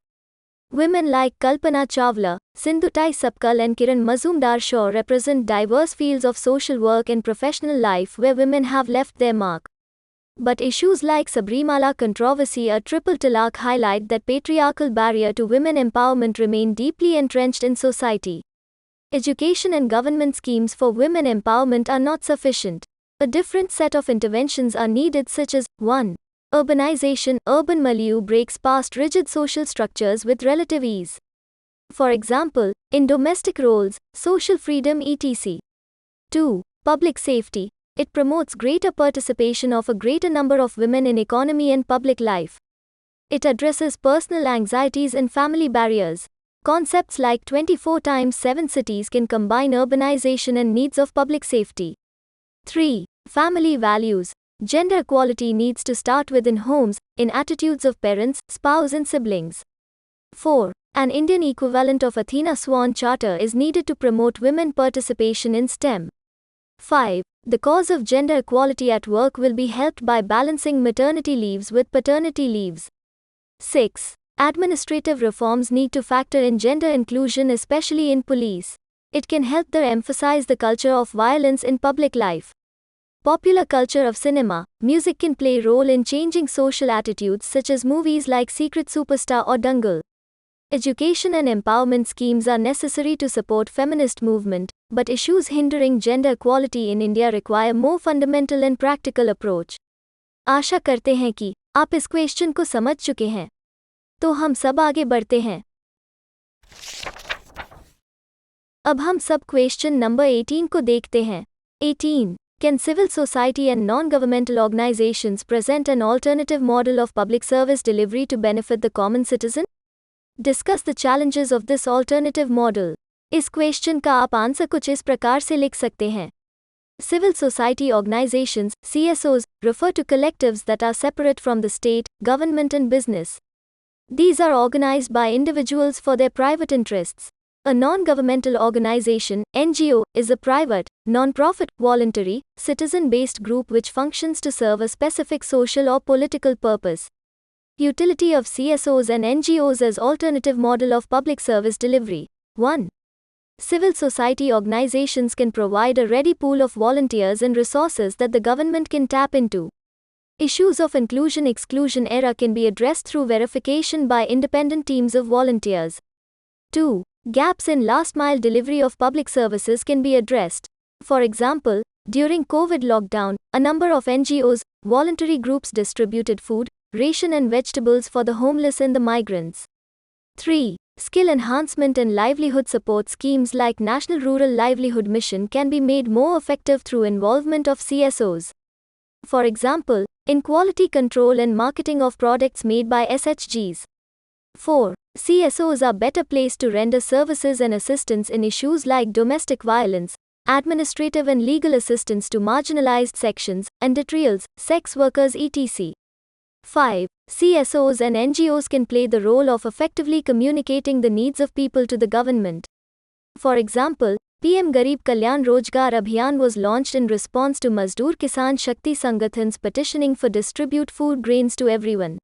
Women like Kalpana Chawla, Sindhutai Sapkal and Kiran Mazumdar-Shaw represent diverse fields of social work and professional life where women have left their mark. But issues like Sabrimala controversy or triple talaq highlight that patriarchal barrier to women empowerment remain deeply entrenched in society. Education and government schemes for women empowerment are not sufficient. A different set of interventions are needed, such as 1. Urbanization. Urban milieu breaks past rigid social structures with relative ease. For example, in domestic roles, social freedom etc. 2. Public safety. It promotes greater participation of a greater number of women in economy and public life. It addresses personal anxieties and family barriers. Concepts like 24x7 cities can combine urbanization and needs of public safety. 3. Family values. Gender equality needs to start within homes, in attitudes of parents, spouse and siblings. 4. An Indian equivalent of Athena Swan Charter is needed to promote women participation in STEM. 5. The cause of gender equality at work will be helped by balancing maternity leaves with paternity leaves. 6. Administrative reforms need to factor in gender inclusion, especially in police. It can help them emphasize the culture of violence in public life. Popular culture of cinema, music can play a role in changing social attitudes, such as movies like Secret Superstar or Dangal. Education and empowerment schemes are necessary to support feminist movement, but issues hindering gender equality in India require more fundamental and practical approach. आशा करते हैं कि आप इस question को समझ चुके हैं। तो हम सब आगे बढ़ते हैं। अब हम सब क्वेश्चन नंबर 18 को देखते हैं। 18. Can civil society and non-governmental organizations present an alternative model of public service delivery to benefit the common citizen? Discuss the challenges of this alternative model. इस क्वेश्चन का आप आंसर कुछ इस प्रकार से लिख सकते हैं। Civil society organizations, CSOs, refer to collectives that are separate from the state, government and business. These are organized by individuals for their private interests. A non-governmental organization, NGO, is a private, non-profit, voluntary, citizen-based group which functions to serve a specific social or political purpose. Utility of CSOs and NGOs as alternative model of public service delivery. 1. Civil society organizations can provide a ready pool of volunteers and resources that the government can tap into. Issues of inclusion-exclusion error can be addressed through verification by independent teams of volunteers. 2. Gaps in last-mile delivery of public services can be addressed. For example, during COVID lockdown, a number of NGOs, voluntary groups distributed food, ration and vegetables for the homeless and the migrants. 3. Skill enhancement and livelihood support schemes like National Rural Livelihood Mission can be made more effective through involvement of CSOs. For example, in quality control and marketing of products made by SHGs. 4. CSOs are better placed to render services and assistance in issues like domestic violence, administrative and legal assistance to marginalized sections, and detrials, sex workers etc. 5. CSOs and NGOs can play the role of effectively communicating the needs of people to the government. For example, PM Garib Kalyan Rojgar Abhiyan was launched in response to Mazdoor Kisan Shakti Sangathans petitioning for distribute food grains to everyone.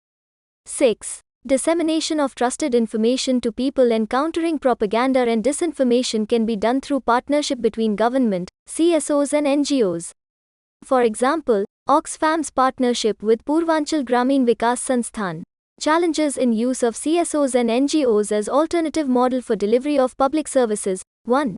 6. Dissemination of trusted information to people and countering propaganda and disinformation can be done through partnership between government, CSOs and NGOs. For example, Oxfam's partnership with Purvanchal Gramin Vikas Sansthan. Challenges in use of CSOs and NGOs as alternative model for delivery of public services. 1.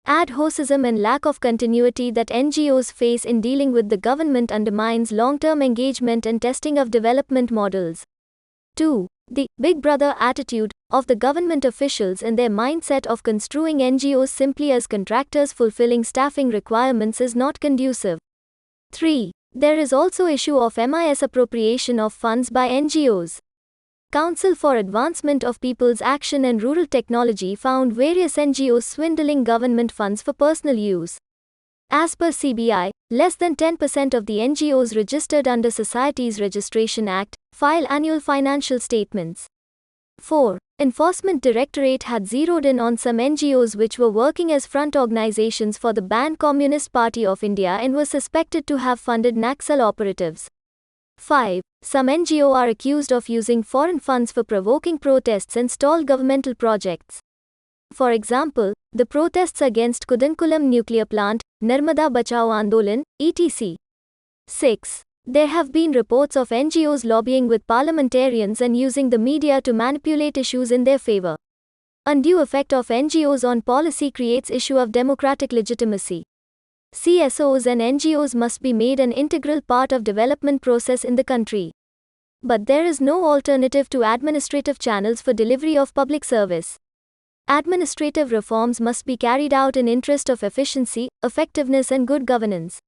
Ad hocism and lack of continuity that NGOs face in dealing with the government undermines long-term engagement and testing of development models. 2. The Big Brother attitude of the government officials and their mindset of construing NGOs simply as contractors fulfilling staffing requirements is not conducive. 3. There is also issue of MIS appropriation of funds by NGOs. Council for Advancement of People's Action and Rural Technology found various NGOs swindling government funds for personal use. As per CBI, less than 10% of the NGOs registered under Societies Registration Act file annual financial statements. 4. Enforcement Directorate had zeroed in on some NGOs which were working as front organizations for the banned Communist Party of India and were suspected to have funded Naxal operatives. 5. Some NGO are accused of using foreign funds for provoking protests and stall governmental projects. For example, the protests against Kudankulam nuclear plant, Narmada Bachao Andolan, etc. 6. There have been reports of NGOs lobbying with parliamentarians and using the media to manipulate issues in their favor. Undue effect of NGOs on policy creates issue of democratic legitimacy. CSOs and NGOs must be made an integral part of development process in the country. But there is no alternative to administrative channels for delivery of public service. Administrative reforms must be carried out in interest of efficiency, effectiveness and good governance.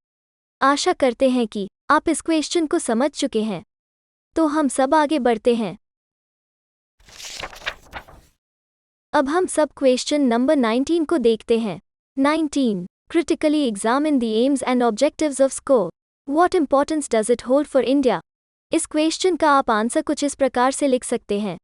आशा करते हैं कि आप इस question को समझ चुके हैं। तो हम सब आगे बढ़ते हैं। अब हम सब क्वेश्चन नंबर 19 को देखते हैं। 19. Critically examine the aims and objectives of SCO. What importance does it hold for India? इस क्वेश्चन का आप आंसर कुछ इस प्रकार से लिख सकते हैं।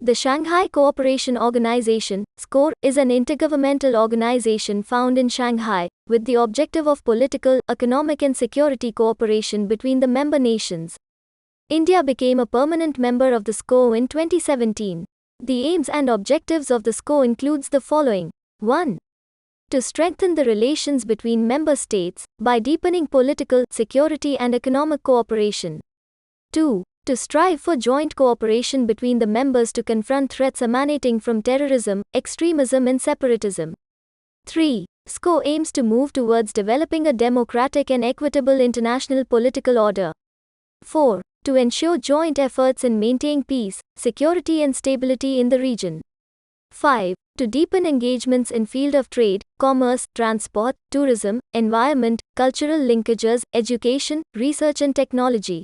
The Shanghai Cooperation Organization, SCO, is an intergovernmental organization found in Shanghai, with the objective of political, economic and security cooperation between the member nations. India became a permanent member of the SCO in 2017. The aims and objectives of the SCO includes the following. 1. To strengthen the relations between member states, by deepening political, security and economic cooperation. 2. To strive for joint cooperation between the members to confront threats emanating from terrorism, extremism and separatism. 3. SCO aims to move towards developing a democratic and equitable international political order. 4. To ensure joint efforts in maintaining peace, security and stability in the region. 5. To deepen engagements in field of trade, commerce, transport, tourism, environment, cultural linkages, education, research and technology.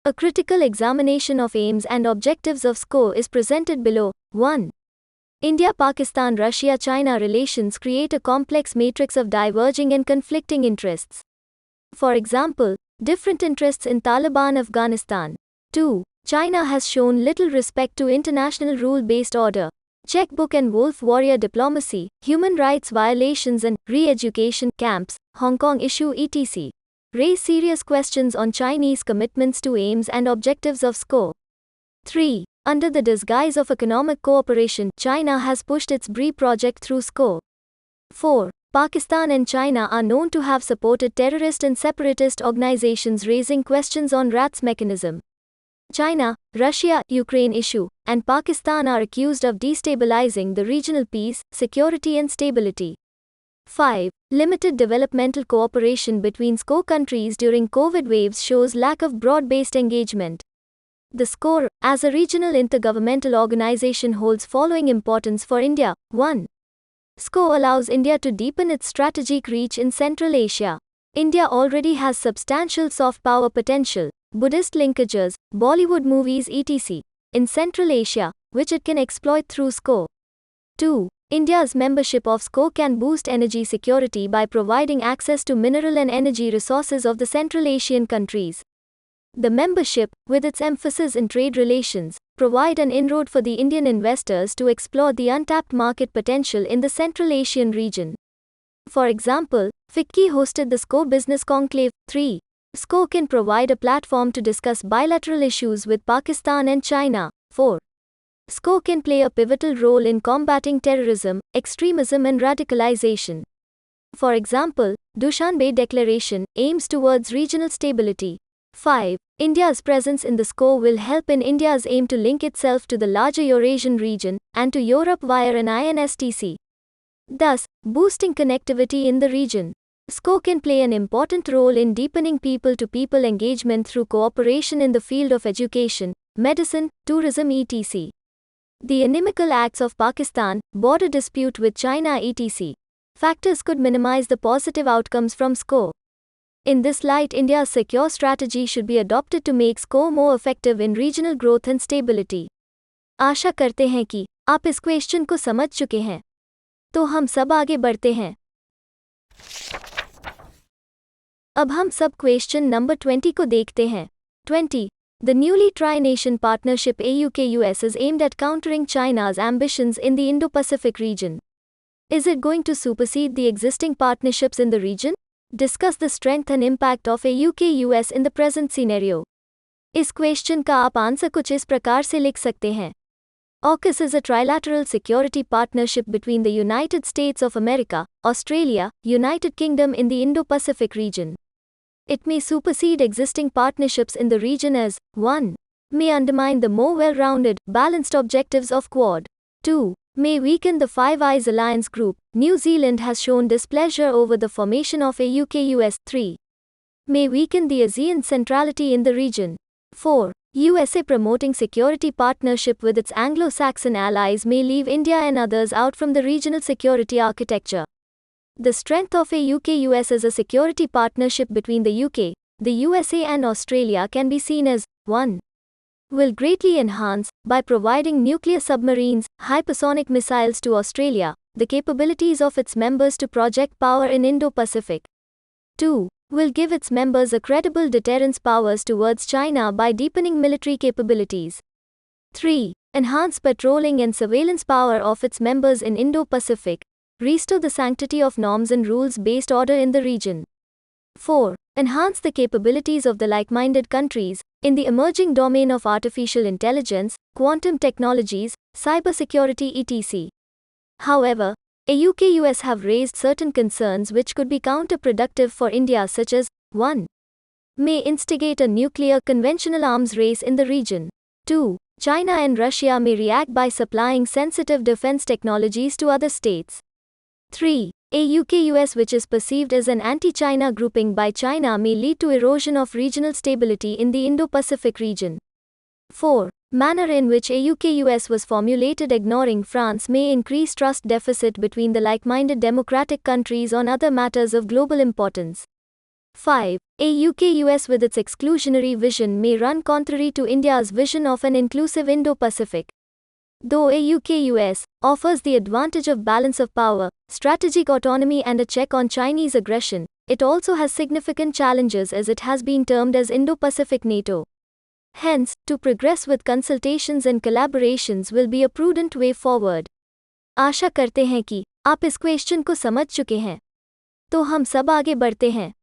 A critical examination of aims and objectives of SCO is presented below. 1. India-Pakistan-Russia-China relations create a complex matrix of diverging and conflicting interests. For example, different interests in Taliban Afghanistan. 2. China has shown little respect to international rule-based order. Checkbook and wolf warrior diplomacy, human rights violations and re-education camps, Hong Kong issue etc. raise serious questions on Chinese commitments to aims and objectives of SCO. 3. Under the disguise of economic cooperation, China has pushed its BRI project through SCO. 4. Pakistan and China are known to have supported terrorist and separatist organizations raising questions on RAT's mechanism. China, Russia, Ukraine issue, and Pakistan are accused of destabilizing the regional peace, security and stability. 5. Limited developmental cooperation between SCO countries during COVID waves shows lack of broad-based engagement. The SCO, as a regional intergovernmental organization, holds following importance for India. 1. SCO allows India to deepen its strategic reach in Central Asia. India already has substantial soft power potential, Buddhist linkages, Bollywood movies etc. in Central Asia, which it can exploit through SCO. 2. India's membership of SCO can boost energy security by providing access to mineral and energy resources of the Central Asian countries. The membership, with its emphasis in trade relations, provide an inroad for the Indian investors to explore the untapped market potential in the Central Asian region. For example, FICCI hosted the SCO Business Conclave. 3. SCO can provide a platform to discuss bilateral issues with Pakistan and China. 4. SCO can play a pivotal role in combating terrorism, extremism and radicalization. For example, Dushanbe Declaration aims towards regional stability. 5. India's presence in the SCO will help in India's aim to link itself to the larger Eurasian region, and to Europe via an INSTC. Thus, boosting connectivity in the region. SCO can play an important role in deepening people-to-people engagement through cooperation in the field of education, medicine, tourism etc. The inimical acts of Pakistan, border dispute with China etc. factors could minimize the positive outcomes from SCO. In this light, India's secure strategy should be adopted to make SCO more effective in regional growth and stability. आशा करते हैं कि आप इस question को समझ चुके हैं। तो हम सब आगे बढ़ते हैं। अब हम सब क्वेश्चन नंबर 20 को देखते हैं। 20. The newly tri-nation partnership AUKUS is aimed at countering China's ambitions in the Indo-Pacific region. Is it going to supersede the existing partnerships in the region? Discuss the strength and impact of AUKUS in the present scenario. इस question का आप answer कुछ इस प्रकार से लिख सकते हैं। AUKUS is a trilateral security partnership between the United States of America, Australia, United Kingdom in the Indo-Pacific region. It may supersede existing partnerships in the region as 1. May undermine the more well-rounded, balanced objectives of Quad. 2. May weaken the Five Eyes Alliance group. New Zealand has shown displeasure over the formation of AUKUS. 3. May weaken the ASEAN centrality in the region. 4. USA promoting security partnership with its Anglo-Saxon allies may leave India and others out from the regional security architecture. The strength of AUKUS as a security partnership between the UK, the USA and Australia can be seen as 1. Will greatly enhance, by providing nuclear submarines, hypersonic missiles to Australia, the capabilities of its members to project power in Indo-Pacific. 2. Will give its members a credible deterrence powers towards China by deepening military capabilities. 3. Enhance patrolling and surveillance power of its members in Indo-Pacific. Restore the sanctity of norms and rules-based order in the region. 4. Enhance the capabilities of the like-minded countries in the emerging domain of artificial intelligence, quantum technologies, cybersecurity etc. However, AUKUS have raised certain concerns which could be counterproductive for India, such as 1. May instigate a nuclear conventional arms race in the region. 2. China and Russia may react by supplying sensitive defense technologies to other states. 3. AUKUS, which is perceived as an anti-China grouping by China, may lead to erosion of regional stability in the Indo-Pacific region. 4. Manner in which AUKUS was formulated ignoring France may increase trust deficit between the like-minded democratic countries on other matters of global importance. 5. AUKUS with its exclusionary vision may run contrary to India's vision of an inclusive Indo-Pacific. Though AUKUS offers the advantage of balance of power, strategic autonomy and a check on Chinese aggression, it also has significant challenges, as it has been termed as Indo-Pacific NATO. Hence, to progress with consultations and collaborations will be a prudent way forward. आशा करते हैं कि आप इस question को समझ चुके हैं। तो हम सब आगे बढ़ते हैं।